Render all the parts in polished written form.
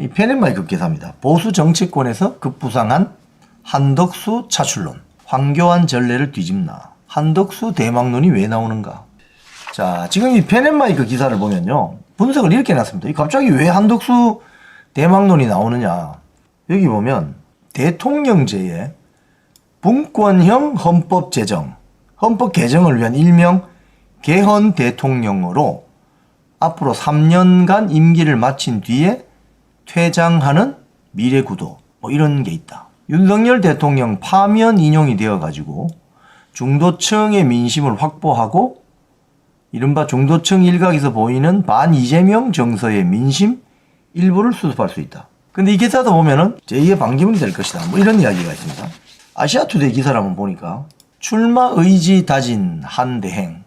이 펜앤마이크 기사입니다. 보수 정치권에서 급부상한 한덕수 차출론. 황교안 전례를 뒤집나. 한덕수 대망론이 왜 나오는가. 자, 지금 이 펜앤마이크 기사를 보면요. 분석을 이렇게 해놨습니다. 갑자기 왜 한덕수 대망론이 나오느냐. 여기 보면 대통령제의 분권형 헌법 제정, 헌법 개정을 위한 일명 개헌 대통령으로 앞으로 3년간 임기를 마친 뒤에 퇴장하는 미래구도 뭐 이런 게 있다. 윤석열 대통령 파면 인용이 되어가지고 중도층의 민심을 확보하고 이른바 중도층 일각에서 보이는 반 이재명 정서의 민심 일부를 수습할 수 있다. 근데 이 기사도 보면은 제2의 반기문이 될 것이다. 뭐 이런 이야기가 있습니다. 아시아투데이 기사를 한번 보니까 출마 의지 다진 한대행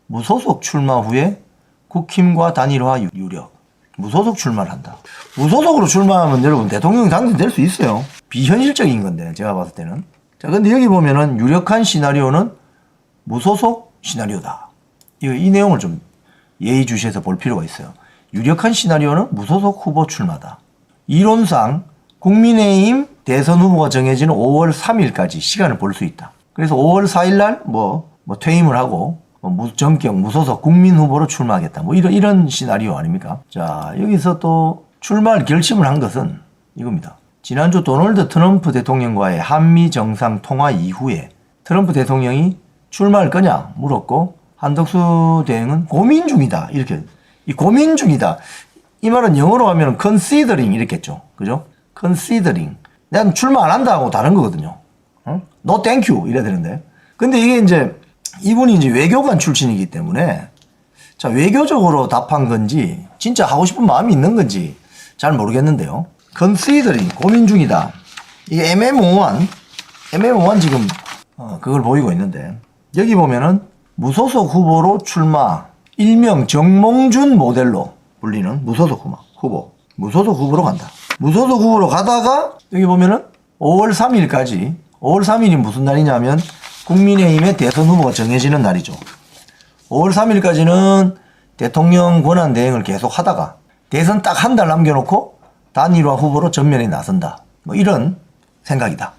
무소속 출마 후에 국힘과 단일화 유력. 무소속 출마를 한다. 무소속으로 출마하면 여러분 대통령이 당선될 수 있어요. 비현실적인 건데 제가 봤을 때는. 자, 근데 여기 보면은 유력한 시나리오는 무소속 시나리오다. 이 내용을 좀 예의주시해서 볼 필요가 있어요. 유력한 시나리오는 무소속 후보 출마다. 이론상 국민의힘 대선 후보가 정해지는 5월 3일까지 시간을 볼 수 있다. 그래서 5월 4일날 뭐 퇴임을 하고 무전격 무소속 국민 후보로 출마하겠다. 뭐 이런 시나리오 아닙니까? 자, 여기서 또 출마를 결심을 한 것은 이겁니다. 지난주 도널드 트럼프 대통령과의 한미 정상 통화 이후에 트럼프 대통령이 출마할 거냐 물었고 한덕수 대행은 고민 중이다. 이렇게. 이 고민 중이다. 이 말은 영어로 하면 considering 이랬겠죠. 그죠? considering. 난 출마 안 한다고 다른 거거든요. No thank you 이래야 되는데. 근데 이게 이제 이분이 이제 외교관 출신이기 때문에 자, 외교적으로 답한 건지 진짜 하고 싶은 마음이 있는 건지 잘 모르겠는데요. considering 고민 중이다. 이게 애매모호한 지금 그걸 보이고 있는데 여기 보면은 무소속 후보로 출마 일명 정몽준 모델로 불리는 무소속 후보 무소속 후보로 간다. 무소속 후보로 가다가 여기 보면은 5월 3일까지 5월 3일이 무슨 날이냐면 국민의힘의 대선 후보가 정해지는 날이죠. 5월 3일까지는 대통령 권한 대행을 계속 하다가 대선 딱 한 달 남겨놓고 단일화 후보로 전면에 나선다. 뭐 이런 생각이다.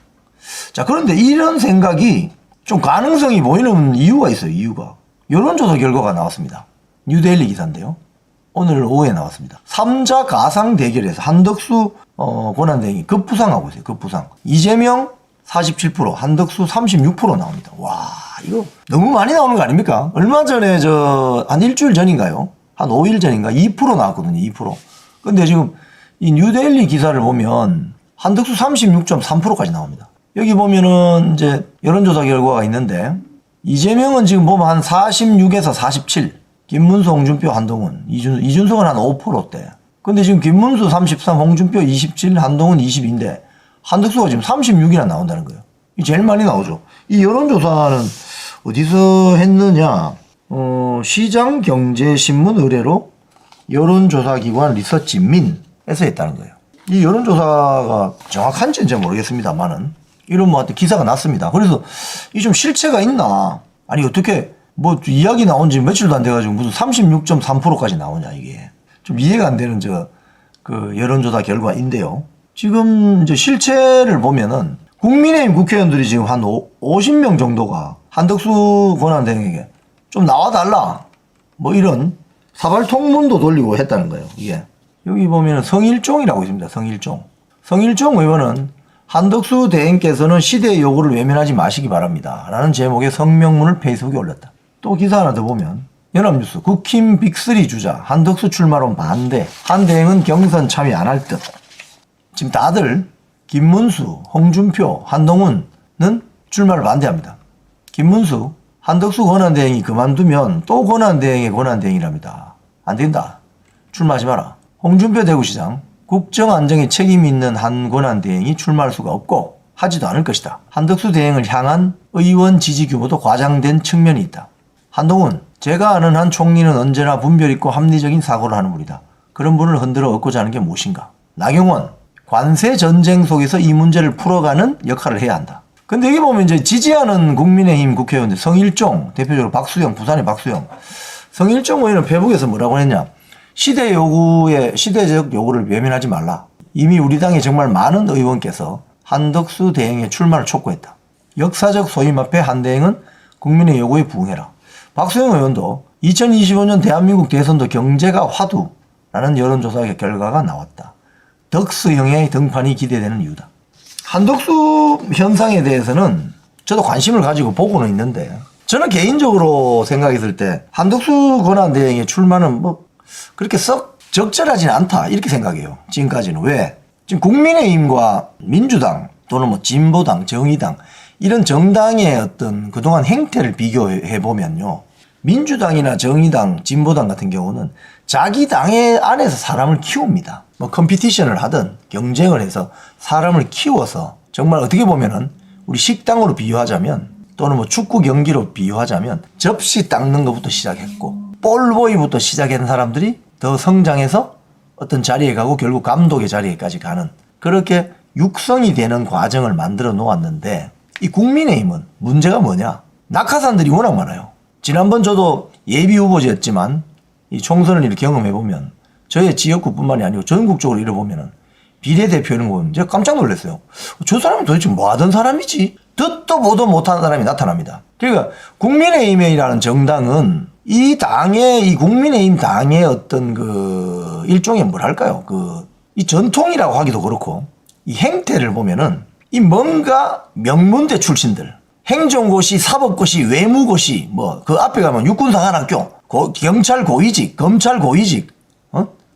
자, 그런데 이런 생각이 좀 가능성이 보이는 이유가 있어요. 이유가. 여론조사 결과가 나왔습니다. 뉴데일리 기사인데요. 오늘 오후에 나왔습니다. 3자 가상 대결에서 한덕수 권한대행이 급부상하고 있어요. 급부상. 이재명 47%, 한덕수 36% 나옵니다. 와, 이거 너무 많이 나오는 거 아닙니까? 얼마 전에 한 일주일 전인가요? 한 5일 전인가 2% 나왔거든요. 2%. 근데 지금 이 뉴데일리 기사를 보면 한덕수 36.3%까지 나옵니다. 여기 보면은 이제 여론조사 결과가 있는데 이재명은 지금 보면 한 46에서 47, 김문수, 홍준표, 한동훈, 이준석은 한 5%대. 근데 지금 김문수 33, 홍준표 27, 한동훈 20인데 한덕수가 지금 36이나 나온다는 거예요. 이 제일 많이 나오죠. 이 여론조사는 어디서 했느냐? 시장경제신문 의뢰로 여론조사기관 리서치민에서 했다는 거예요. 이 여론조사가 정확한지는 잘 모르겠습니다만은 이런 뭐 기사가 났습니다. 그래서 이 좀 실체가 있나? 아니 어떻게 뭐 이야기 나온 지 며칠도 안 돼가지고 무슨 36.3%까지 나오냐 이게 좀 이해가 안 되는 그 여론조사 결과인데요. 지금 이제 실체를 보면은 국민의힘 국회의원들이 지금 한 50명 정도가 한덕수 권한대행에게 좀 나와달라 뭐 이런 사발통문도 돌리고 했다는 거예요. 이게 여기 보면은 성일종이라고 있습니다. 성일종 의원은 한덕수 대행께서는 시대의 요구를 외면하지 마시기 바랍니다. 라는 제목의 성명문을 페이스북에 올렸다. 또 기사 하나 더 보면 연합뉴스 국힘 빅3 주자 한덕수 출마론 반대 한 대행은 경선 참여 안 할 듯. 지금 다들 김문수, 홍준표, 한동훈은 출마를 반대합니다. 김문수, 한덕수 권한대행이 그만두면 또 권한대행의 권한대행이랍니다. 안 된다. 출마하지 마라. 홍준표 대구시장, 국정안정에 책임 있는 한 권한대행이 출마할 수가 없고 하지도 않을 것이다. 한덕수 대행을 향한 의원 지지 규모도 과장된 측면이 있다. 한동훈, 제가 아는 한 총리는 언제나 분별 있고 합리적인 사고를 하는 분이다. 그런 분을 흔들어 얻고자 하는 게 무엇인가. 나경원, 관세 전쟁 속에서 이 문제를 풀어가는 역할을 해야 한다. 근데 여기 보면 이제 지지하는 국민의힘 국회의원들 성일종, 대표적으로 박수영, 부산의 박수영. 성일종 의원은 페북에서 뭐라고 했냐. 시대적 요구를 외면하지 말라. 이미 우리 당에 정말 많은 의원께서 한덕수 대행의 출마를 촉구했다. 역사적 소임 앞에 한 대행은 국민의 요구에 부응해라. 박수영 의원도 2025년 대한민국 대선도 경제가 화두라는 여론조사 결과가 나왔다. 덕수형의 등판이 기대되는 이유다. 한덕수 현상에 대해서는 저도 관심을 가지고 보고는 있는데 저는 개인적으로 생각했을 때 한덕수 권한대행의 출마는 뭐 그렇게 썩 적절하지는 않다 이렇게 생각해요. 지금까지는. 왜? 지금 국민의힘과 민주당 또는 뭐 진보당, 정의당 이런 정당의 어떤 그동안 행태를 비교해 보면요. 민주당이나 정의당, 진보당 같은 경우는 자기 당의 안에서 사람을 키웁니다. 뭐 컴피티션을 하든 경쟁을 해서 사람을 키워서 정말 어떻게 보면은 우리 식당으로 비유하자면 또는 뭐 축구 경기로 비유하자면 접시 닦는 것부터 시작했고 볼보이부터 시작한 사람들이 더 성장해서 어떤 자리에 가고 결국 감독의 자리에까지 가는 그렇게 육성이 되는 과정을 만들어 놓았는데 이 국민의힘은 문제가 뭐냐? 낙하산들이 워낙 많아요. 지난번 저도 예비 후보지였지만 이 총선을 이렇게 경험해보면 저의 지역구뿐만이 아니고 전국적으로 이래 보면은 비례대표 이런 거 보면 제가 깜짝 놀랐어요. 저 사람은 도대체 뭐 하던 사람이지? 듣도 보도 못하는 사람이 나타납니다. 그러니까 국민의힘이라는 정당은 이 당의, 이 국민의힘 당의 어떤 그 일종의 뭐랄까요? 이 전통이라고 하기도 그렇고 이 행태를 보면은 이 뭔가 명문대 출신들, 행정고시, 사법고시, 외무고시, 뭐 그 앞에 가면 육군사관학교, 경찰 고위직, 검찰 고위직,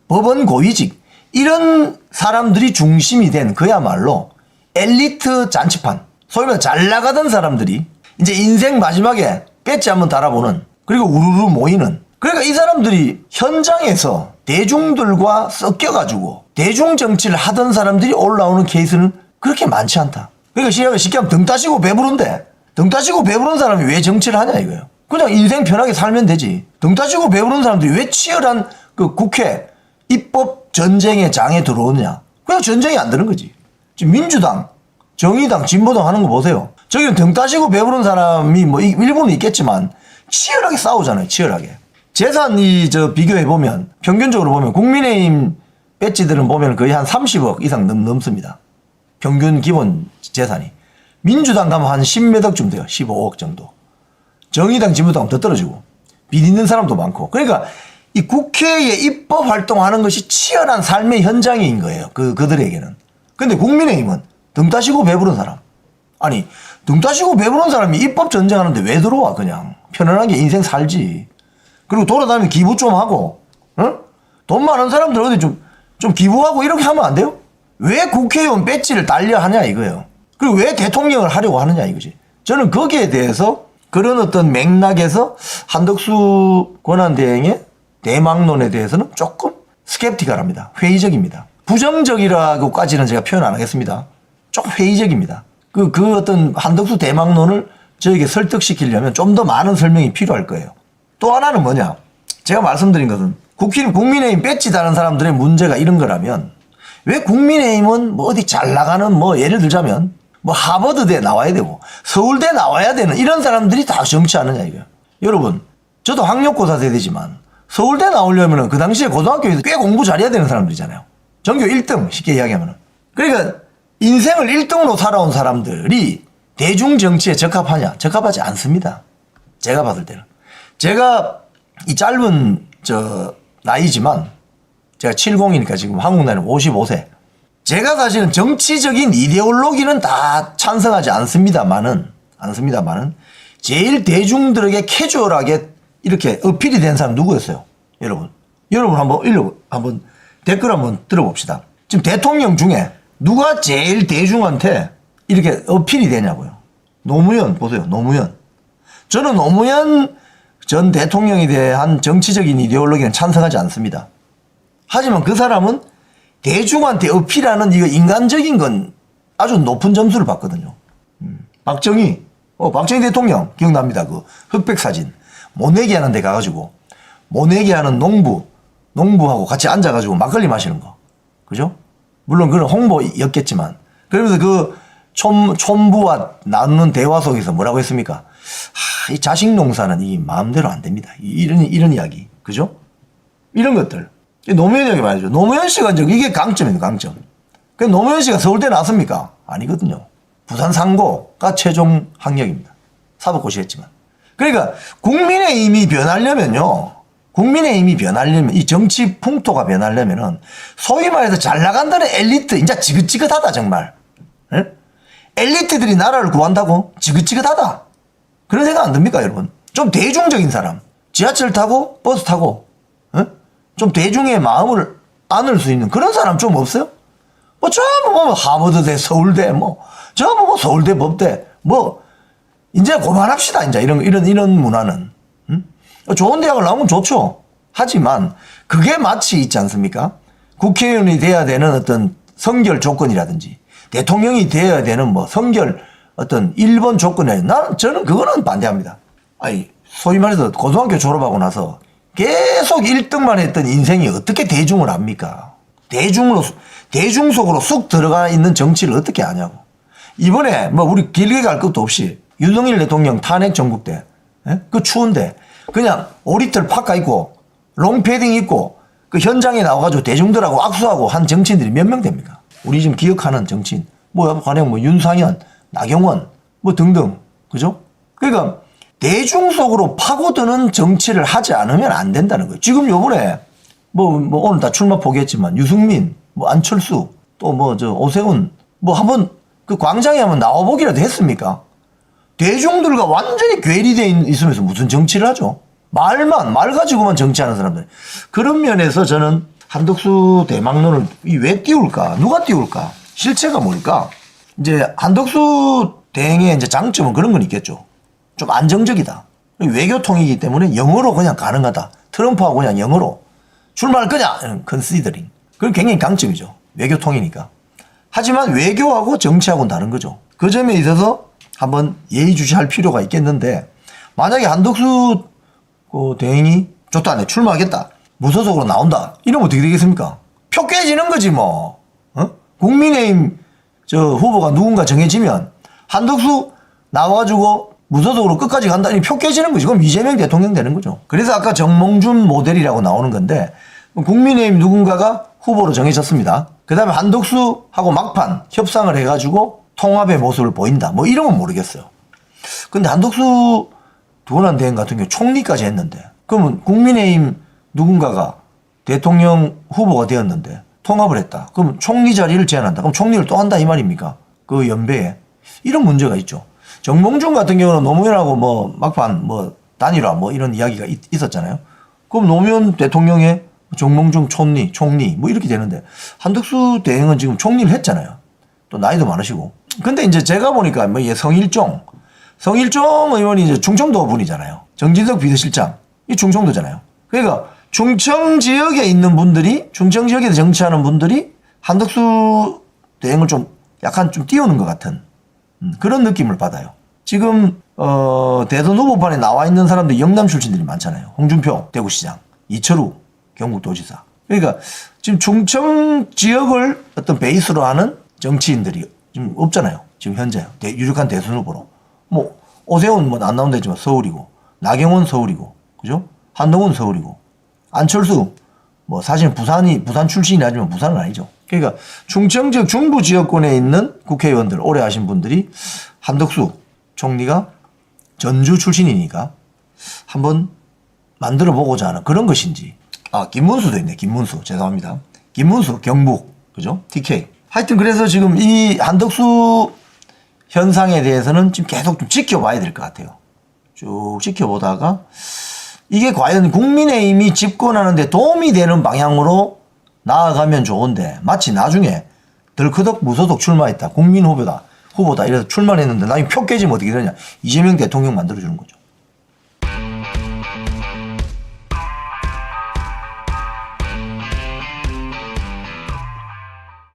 법원 고위직 이런 사람들이 중심이 된 그야말로 엘리트 잔치판, 소위 말해 잘 나가던 사람들이 이제 인생 마지막에 배지 한번 달아보는 그리고 우르르 모이는 그러니까 이 사람들이 현장에서 대중들과 섞여가지고 대중 정치를 하던 사람들이 올라오는 케이스는 그렇게 많지 않다. 그러니까 쉽게 하면 등 따시고 배부른데 등 따시고 배부른 사람이 왜 정치를 하냐 이거예요. 그냥 인생 편하게 살면 되지. 등 따시고 배부른 사람들이 왜 치열한 그 국회 입법 전쟁의 장에 들어오느냐. 그냥 전쟁이 안 되는 거지. 지금 민주당, 정의당, 진보당 하는 거 보세요. 저기는 등 따시고 배부른 사람이 뭐 일부는 있겠지만 치열하게 싸우잖아요. 치열하게. 재산이 비교해보면 평균적으로 보면 국민의힘 배지들은 보면 거의 한 30억 이상 넘습니다. 평균 기본 재산이. 민주당 가면 한 10몇 억쯤 돼요. 15억 정도. 정의당, 진보당 더 떨어지고. 빚 있는 사람도 많고. 그러니까 이 국회에 입법 활동하는 것이 치열한 삶의 현장인 거예요. 그들에게는. 근데 국민의힘은 등 따시고 배부른 사람. 아니, 등 따시고 배부른 사람이 입법 전쟁하는데 왜 들어와, 그냥. 편안하게 인생 살지. 그리고 돌아다니면 기부 좀 하고, 응? 돈 많은 사람들 어디 좀 기부하고 이렇게 하면 안 돼요? 왜 국회의원 배지를 달려 하냐, 이거예요. 그리고 왜 대통령을 하려고 하느냐, 이거지. 저는 거기에 대해서 그런 어떤 맥락에서 한덕수 권한대행의 대망론에 대해서는 조금 스캡티컬합니다. 회의적입니다. 부정적이라고까지는 제가 표현 안 하겠습니다. 조금 회의적입니다. 그 어떤 한덕수 대망론을 저에게 설득시키려면 좀 더 많은 설명이 필요할 거예요. 또 하나는 뭐냐? 제가 말씀드린 것은 국민의힘 배지 다는 사람들의 문제가 이런 거라면 왜 국민의힘은 뭐 어디 잘 나가는 뭐 예를 들자면 뭐 하버드대 나와야 되고 서울대 나와야 되는 이런 사람들이 다 정치하느냐 이거예요. 여러분, 저도 학력고사 세대지만 서울대 나오려면 그 당시에 고등학교에서 꽤 공부 잘해야 되는 사람들이잖아요. 전교 1등 쉽게 이야기하면. 그러니까 인생을 1등으로 살아온 사람들이 대중정치에 적합하냐? 적합하지 않습니다. 제가 봤을 때는. 제가 이 짧은 나이지만 제가 70이니까 지금 한국 나이는 55세. 제가 사실은 정치적인 이데올로기는 다 찬성하지 않습니다만은 제일 대중들에게 캐주얼하게 이렇게 어필이 된 사람 누구였어요? 여러분 한번 댓글 한번 들어봅시다. 지금 대통령 중에 누가 제일 대중한테 이렇게 어필이 되냐고요. 노무현 보세요. 노무현. 저는 노무현 전 대통령에 대한 정치적인 이데올로기는 찬성하지 않습니다. 하지만 그 사람은 대중한테 어필하는 이거 인간적인 건 아주 높은 점수를 받거든요. 박정희 대통령 기억납니다. 그 흑백 사진. 모내기 하는 데 가가지고 모내기 하는 농부하고 같이 앉아가지고 막걸리 마시는 거. 그죠? 물론 그런 홍보였겠지만 그러면서 그 촌부와 나누는 대화 속에서 뭐라고 했습니까? 이 자식 농사는 이 마음대로 안 됩니다. 이런 이야기. 그죠? 이런 것들. 노무현 이야기 말이죠. 노무현 씨가 이제 이게 강점입니다. 강점. 그 노무현 씨가 서울대 나왔습니까? 아니거든요. 부산 상고가 최종 학력입니다. 사법고시했지만. 그러니까 국민의힘이 변하려면요. 국민의힘이 변하려면 이 정치 풍토가 변하려면은 소위 말해서 잘 나간다는 엘리트 이제 지긋지긋하다 정말. 에? 엘리트들이 나라를 구한다고 지긋지긋하다. 그런 생각 안 듭니까 여러분? 좀 대중적인 사람. 지하철 타고 버스 타고 에? 좀 대중의 마음을 안을 수 있는 그런 사람 좀 없어요? 뭐 전부 뭐 하버드대 서울대 뭐 전부 뭐 서울대 법대 뭐 이제 그만합시다 이제 이런 문화는. 좋은 대학을 나오면 좋죠. 하지만 그게 마치 있지 않습니까? 국회의원이 돼야 되는 어떤 성결 조건이라든지 대통령이 되어야 되는 뭐 성결 어떤 1번 조건이라든지 저는 그거는 반대합니다. 아니 소위 말해서 고등학교 졸업하고 나서 계속 1등만 했던 인생이 어떻게 대중을 압니까? 대중 속으로 쑥 들어가 있는 정치를 어떻게 아냐고. 이번에 뭐 우리 길게 갈 것도 없이 윤석열 대통령 탄핵 전국대 그 추운데 그냥 오리털 파카 입고 롱패딩 입고 그 현장에 나와가지고 대중들하고 악수하고 한 정치인들이 몇 명 됩니까? 우리 지금 기억하는 정치인 뭐 가령 뭐 윤상현, 나경원 뭐 등등 그죠? 그러니까 대중 속으로 파고드는 정치를 하지 않으면 안 된다는 거예요. 지금 요번에 뭐 오늘 다 출마 포기했지만 유승민, 뭐 안철수 또 뭐 저 오세훈 뭐 한번 그 광장에 한번 나와보기라도 했습니까? 대중들과 완전히 괴리되어 있으면서 무슨 정치를 하죠? 말 가지고만 정치하는 사람들. 그런 면에서 저는 한덕수 대망론을 왜 띄울까? 누가 띄울까? 실체가 뭘까? 이제 한덕수 대행의 이제 장점은 그런 건 있겠죠. 좀 안정적이다. 외교통이기 때문에 영어로 그냥 가능하다. 트럼프하고 그냥 영어로 출마할 거냐? 컨시더링. 그건 굉장히 강점이죠. 외교통이니까. 하지만 외교하고 정치하고는 다른 거죠. 그 점에 있어서 한번 예의주시할 필요가 있겠는데 만약에 한덕수 대행이 좋다 내 출마하겠다 무소속으로 나온다 이러면 어떻게 되겠습니까? 표 깨지는 거지 뭐. 국민의힘 저 후보가 누군가 정해지면 한덕수 나와가지고 무소속으로 끝까지 간다 이 표 깨지는 거지. 그럼 이재명 대통령 되는 거죠. 그래서 아까 정몽준 모델이라고 나오는 건데 국민의힘 누군가가 후보로 정해졌습니다. 그 다음에 한덕수하고 막판 협상을 해가지고 통합의 모습을 보인다. 뭐 이러면 모르겠어요. 근데 한덕수 두건한 대행 같은 경우 총리까지 했는데 그러면 국민의힘 누군가가 대통령 후보가 되었는데 통합을 했다. 그럼 총리 자리를 제안한다. 그럼 총리를 또 한다 이 말입니까? 그 연배에. 이런 문제가 있죠. 정몽준 같은 경우는 노무현하고 뭐 막판 뭐 단일화 뭐 이런 이야기가 있었잖아요. 그럼 노무현 대통령의 정몽준 총리 뭐 이렇게 되는데 한덕수 대행은 지금 총리를 했잖아요. 또 나이도 많으시고. 근데 이제 제가 보니까 뭐 성일종 의원이 이제 충청도 분이잖아요. 정진석 비서실장 이 충청도잖아요. 그러니까 충청 지역에 있는 분들이 충청 지역에서 정치하는 분들이 한덕수 대행을 좀 약간 좀 띄우는 것 같은 그런 느낌을 받아요. 지금 대선 후보판에 나와 있는 사람들이 영남 출신들이 많잖아요. 홍준표 대구시장, 이철우 경북도지사. 그러니까 지금 충청 지역을 어떤 베이스로 하는 정치인들이 지금 없잖아요. 지금 현재 유력한 대선 후보로. 뭐 오세훈 뭐 안 나온다 했지만 서울이고 나경원 서울이고 그죠? 한동훈 서울이고 안철수 뭐 사실은 부산 출신이 하지만 부산은 아니죠. 그러니까 충청 지역 중부 지역권에 있는 국회의원들 오래 하신 분들이 한덕수 총리가 전주 출신이니까 한번 만들어 보고자 하는 그런 것인지. 아 김문수도 있네. 김문수 죄송합니다. 김문수 경북 그죠? TK. 하여튼 그래서 지금 이 한덕수 현상에 대해서는 지금 계속 좀 지켜봐야 될 것 같아요. 쭉 지켜보다가 이게 과연 국민의힘이 집권하는 데 도움이 되는 방향으로 나아가면 좋은데 마치 나중에 덜커덕 무소속 출마했다. 국민 후보다 이래서 출마했는데 나중에 표 깨지면 어떻게 되냐. 이재명 대통령 만들어주는 거죠.